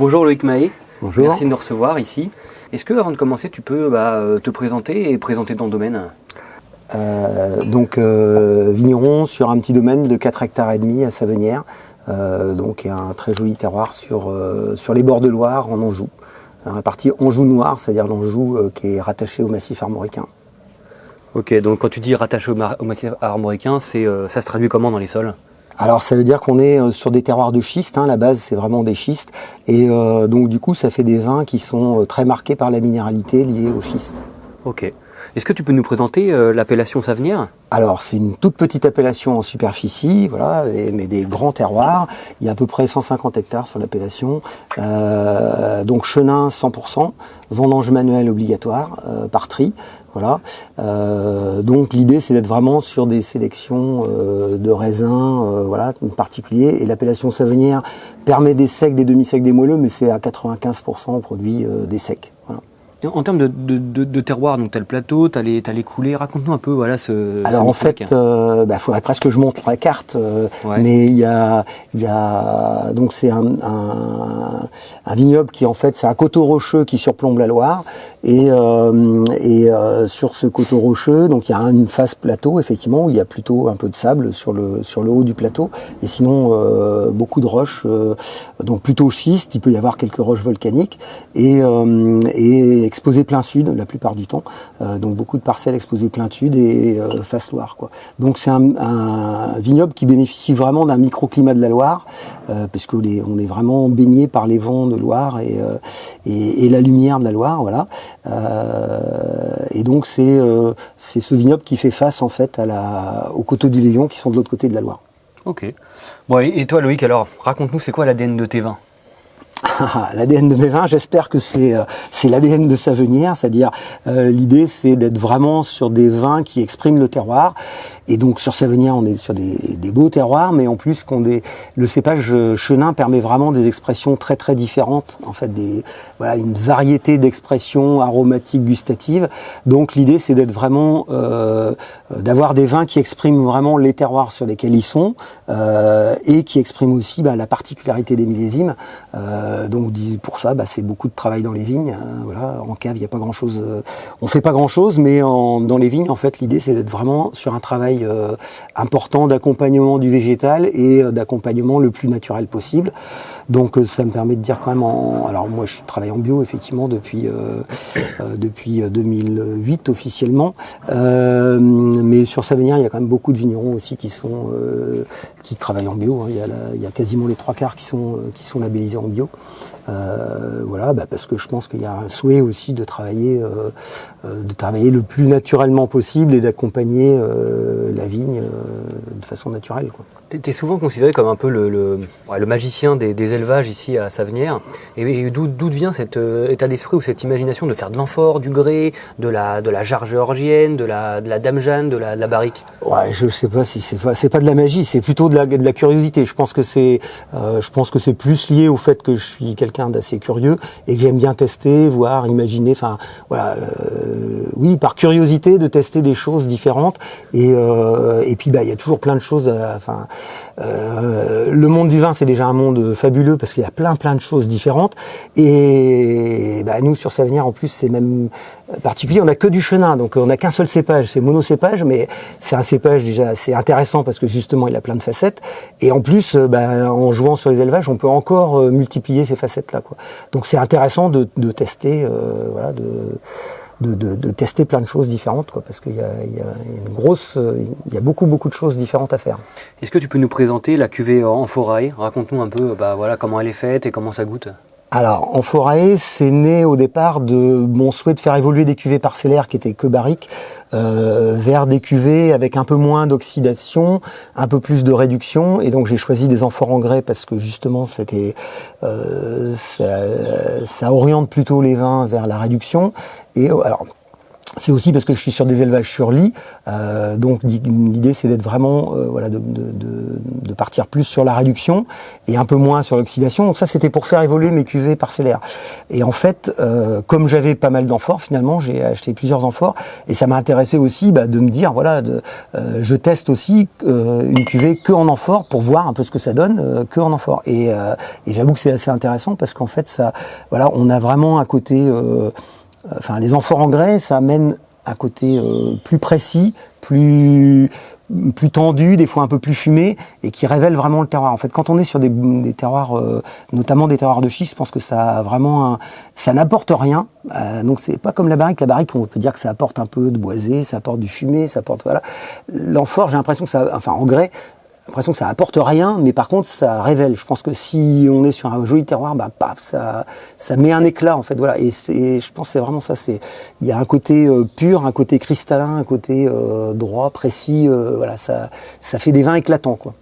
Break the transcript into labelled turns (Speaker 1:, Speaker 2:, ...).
Speaker 1: Bonjour Loïc Mahé,
Speaker 2: Bonjour.
Speaker 1: merci de nous recevoir ici. Est-ce que avant de commencer, tu peux te présenter et présenter ton domaine?
Speaker 2: Vigneron sur un petit domaine de 4 hectares et demi à Savenières, donc un très joli terroir sur les bords de Loire en Anjou. La partie Anjou noir, c'est-à-dire l'Anjou qui est rattaché au massif armoricain.
Speaker 1: Ok, donc quand tu dis rattaché au massif armoricain, ça se traduit comment dans les sols?
Speaker 2: Alors ça veut dire qu'on est sur des terroirs de schiste, la base c'est vraiment des schistes, et donc du coup ça fait des vins qui sont très marqués par la minéralité liée au schiste.
Speaker 1: Ok. Est-ce que tu peux nous présenter l'appellation Savenières?
Speaker 2: Alors c'est une toute petite appellation en superficie, voilà, mais des grands terroirs. Il y a à peu près 150 hectares sur l'appellation. Donc chenin 100%, vendange manuelle obligatoire par tri. Voilà. Donc l'idée c'est d'être vraiment sur des sélections de raisins, voilà, particuliers. Et l'appellation Savenières permet des secs, des demi-secs, des moelleux, mais c'est à 95% on produit des secs. Voilà.
Speaker 1: En termes de terroir, donc tu as le plateau, tu as les coulées, raconte-nous un peu
Speaker 2: Alors en fait, faudrait presque que je montre la carte, mais il y a donc c'est un vignoble qui en fait c'est un coteau rocheux qui surplombe la Loire et sur ce coteau rocheux, donc il y a une face plateau effectivement où il y a plutôt un peu de sable sur le haut du plateau et sinon beaucoup de roches, donc plutôt schiste. Il peut y avoir quelques roches volcaniques et exposé plein sud la plupart du temps, donc beaucoup de parcelles exposées plein sud et face Loire, quoi. Donc c'est un vignoble qui bénéficie vraiment d'un microclimat de la Loire, puisque on est vraiment baigné par les vents de Loire et la lumière de la Loire, voilà. Et donc c'est ce vignoble qui fait face en fait aux coteaux du Léon qui sont de l'autre côté de la Loire.
Speaker 1: Ok. Bon, et toi Loïc, alors raconte-nous c'est quoi l'ADN de tes vins?
Speaker 2: L'ADN de mes vins, j'espère que c'est l'ADN de Savenières, c'est-à-dire l'idée c'est d'être vraiment sur des vins qui expriment le terroir. Et donc sur Savenières, on est sur des beaux terroirs, mais en plus le cépage chenin permet vraiment des expressions très très différentes, en fait une variété d'expressions aromatiques, gustatives. Donc l'idée c'est d'être vraiment d'avoir des vins qui expriment vraiment les terroirs sur lesquels ils sont et qui expriment aussi la particularité des millésimes. Donc pour ça, c'est beaucoup de travail dans les vignes. Voilà, en cave, il y a pas grand-chose. On fait pas grand-chose, mais dans les vignes, en fait, l'idée c'est d'être vraiment sur un travail important d'accompagnement du végétal et d'accompagnement le plus naturel possible. Donc ça me permet de dire quand même. Alors moi, je travaille en bio effectivement depuis 2008 officiellement, mais sur Savenières, il y a quand même beaucoup de vignerons aussi qui travaillent en bio. Il y a quasiment les 3/4 qui sont labellisés en bio. Parce que je pense qu'il y a un souhait aussi de travailler le plus naturellement possible et d'accompagner la vigne de façon naturelle, quoi.
Speaker 1: Tu es souvent considéré comme un peu le magicien des élevages ici à Savenières. Et d'où vient cet état d'esprit ou cette imagination de faire de l'amphore, du grès, de la jarre géorgienne, de la dame Jeanne, de la barrique?
Speaker 2: Ouais, je sais pas si c'est pas de la magie, c'est plutôt de la curiosité. Je pense que c'est plus lié au fait que je suis quelqu'un d'assez curieux et que j'aime bien tester, voir, imaginer. Enfin, voilà, oui, par curiosité de tester des choses différentes. Et puis il y a toujours plein de choses. Le monde du vin, c'est déjà un monde fabuleux parce qu'il y a plein de choses différentes. Et nous sur Savenières, en plus, c'est même particulier. On n'a que du chenin, donc on n'a qu'un seul cépage, c'est monocépage, mais c'est un cépage déjà assez intéressant parce que justement il a plein de facettes. Et en plus, en jouant sur les élevages, on peut encore multiplier ces facettes-là, quoi. Donc c'est intéressant de tester, de tester plein de choses différentes, quoi, parce qu'il y a beaucoup de choses différentes à faire.
Speaker 1: Est-ce que tu peux nous présenter la cuvée Amphorae? Raconte-nous un peu comment elle est faite et comment ça goûte.
Speaker 2: Alors, Amphorae, c'est né au départ de mon souhait de faire évoluer des cuvées parcellaires qui étaient que barriques vers des cuvées avec un peu moins d'oxydation, un peu plus de réduction, et donc j'ai choisi des amphores en grès parce que justement c'était ça oriente plutôt les vins vers la réduction. Et alors C'est aussi parce que je suis sur des élevages sur lit, donc l'idée c'est d'être vraiment, de partir plus sur la réduction et un peu moins sur l'oxydation. Donc ça c'était pour faire évoluer mes cuvées parcellaires. Et en fait, comme j'avais pas mal d'amphores, finalement j'ai acheté plusieurs amphores et ça m'a intéressé aussi de me dire je teste aussi une cuvée que en amphore pour voir un peu ce que ça donne que en amphore. Et j'avoue que c'est assez intéressant parce qu'en fait on a vraiment un côté les amphores en grès, ça amène un côté plus précis, plus tendu, des fois un peu plus fumé, et qui révèle vraiment le terroir. En fait, quand on est sur des terroirs, notamment des terroirs de schiste, je pense que ça a vraiment ça n'apporte rien. Donc c'est pas comme la barrique. La barrique, on peut dire que ça apporte un peu de boisé, ça apporte du fumé, ça apporte L'amphore, j'ai l'impression que en grès, l'impression que ça apporte rien, mais par contre ça révèle. Je pense que si on est sur un joli terroir, ça met un éclat en fait. Voilà. Et je pense que c'est vraiment ça. Il y a un côté pur, un côté cristallin, un côté droit, précis. Ça fait des vins éclatants quoi.